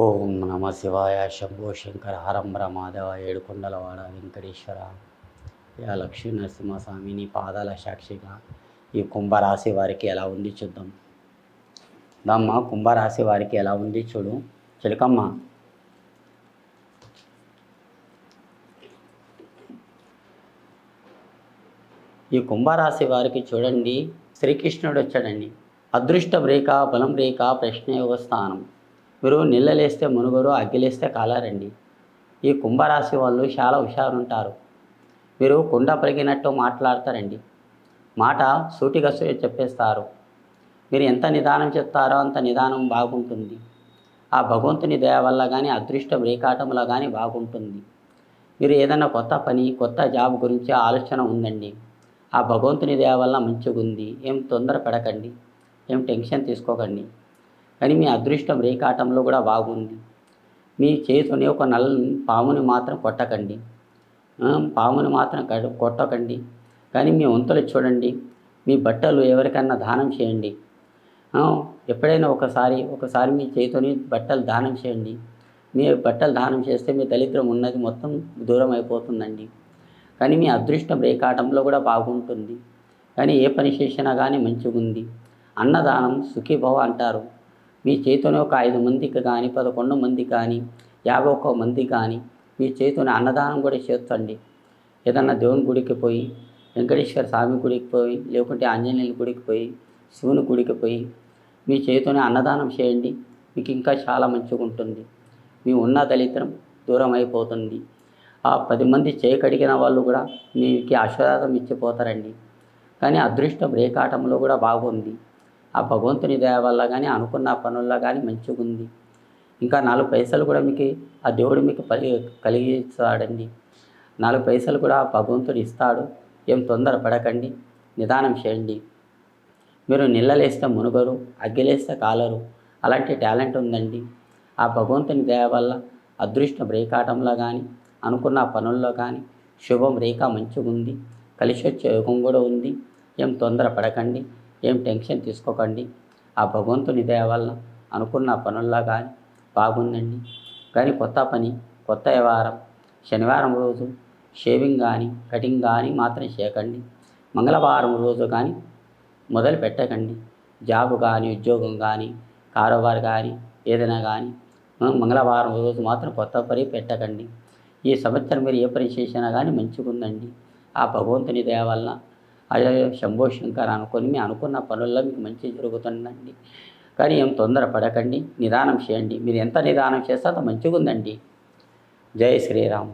ఓం నమ శివాయ శంభో శంకర హరంబర మాధవ ఏడుకొండలవాడ వెంకటేశ్వర. యా లక్ష్మీ నరసింహస్వామి నీ పాదాల సాక్షిగా ఈ కుంభరాశి వారికి ఎలా ఉంది చూద్దాం. దమ్మ కుంభరాశి వారికి ఎలా ఉంది చూడు చిలకమ్మ. ఈ కుంభరాశి వారికి చూడండి, శ్రీకృష్ణుడు వచ్చాడండి. అదృష్టం రేఖ, బలం రేఖ, ప్రశ్నయోగ స్థానం. మీరు నీళ్ళలేస్తే మునుగురు, అగ్గిలేస్తే కాలారండి. ఈ కుంభరాశి వాళ్ళు చాలా హుషారుంటారు. మీరు కుండ పలిగినట్టు మాట్లాడతారండి. మాట సూటిగా చెప్పేస్తారు. మీరు ఎంత నిదానం చెప్తారో అంత నిదానం బాగుంటుంది. ఆ భగవంతుని దయ వల్ల కానీ అదృష్టం రేఖాటంలో కానీ బాగుంటుంది. మీరు ఏదైనా కొత్త పని, కొత్త జాబ్ గురించి ఆలోచన ఉందండి. ఆ భగవంతుని దయ వల్ల మంచిగా ఉంది. ఏం తొందర పడకండి, ఏం టెన్షన్ తీసుకోకండి. కానీ మీ అదృష్టం రేఖాటంలో కూడా బాగుంది. మీ చేతిని ఒక పాముని మాత్రం కొట్టకండి, పాముని మాత్రం కొట్టకండి. కానీ మీ వంతులు చూడండి. మీ బట్టలు ఎవరికన్నా దానం చేయండి. ఎప్పుడైనా ఒకసారి మీ చేతిని బట్టలు దానం చేయండి. మీ బట్టలు దానం చేస్తే మీ దరిద్రం ఉన్నది మొత్తం దూరం అయిపోతుందండి. కానీ మీ అదృష్టం రేఖాటంలో కూడా బాగుంటుంది. కానీ ఏ పని చేసినా కానీ మంచిగా ఉంది. అన్నదానం సుఖీభవ అంటారు. మీ చేతిని ఒక 5 మందికి కానీ, 11 మంది కానీ, 51 మంది కానీ మీ చేతిని అన్నదానం కూడా చేర్చండి. ఏదన్నా దేవుని గుడికి పోయి, వెంకటేశ్వర స్వామి గుడికి పోయి, లేకుంటే ఆంజనేయుల గుడికి పోయి, శివుని గుడికి పోయి మీ చేతిని అన్నదానం చేయండి. మీకు ఇంకా చాలా మంచిగా ఉంటుంది. మీ ఉన్న దళిద్రం దూరం అయిపోతుంది. ఆ 10 మంది చేయకడిగిన వాళ్ళు కూడా మీకు ఆశీర్వాదం ఇచ్చిపోతారండి. కానీ అదృష్టం రేఖాటంలో కూడా బాగుంది. ఆ భగవంతుని దయ వల్ల కానీ అనుకున్న పనుల్లో కానీ మంచిగా ఉంది. ఇంకా 4 పైసలు కూడా మీకు ఆ దేవుడు మీకు కలిగిస్తాడండి. 4 పైసలు కూడా ఆ భగవంతుడు ఇస్తాడు. ఏం తొందర పడకండి, నిదానం చేయండి. మీరు నీళ్ళలేస్తే మునుగరు, అగ్గిలేస్తే కాలరు. అలాంటి టాలెంట్ ఉందండి. ఆ భగవంతుని దయ వల్ల అదృష్టం రేఖాటంలో కానీ, అనుకున్న పనుల్లో కానీ శుభం రేఖ మంచిగా ఉంది. కలిసి వచ్చే యోగం కూడా ఉంది. ఏం తొందర పడకండి, ఏం టెన్షన్ తీసుకోకండి. ఆ భగవంతుని దయ వల్ల అనుకున్న పనుల్లో కానీ బాగుందండి. కానీ కొత్త పని, కొత్త వ్యవహారం శనివారం రోజు షేవింగ్ కానీ, కటింగ్ కానీ మాత్రం చేయకండి. మంగళవారం రోజు కానీ మొదలు పెట్టకండి. జాబ్ కానీ, ఉద్యోగం కానీ, కారోబార్ కానీ ఏదైనా కానీ మంగళవారం రోజు మాత్రం కొత్త పని పెట్టకండి. ఈ సంవత్సరం మీరు ఏ పని చేసినా కానీ మంచిగా ఉందండి. ఆ భగవంతుని దయ వల్ల అయ్యో శంభో శంకర్ అనుకొని మీ అనుకున్న పనుల్లో మీకు మంచి జరుగుతుందండి. కానీ ఏం తొందర పడకండి, నిదానం చేయండి. మీరు ఎంత నిదానం చేస్తే అంత మంచిగా ఉందండి. జై శ్రీరామ్.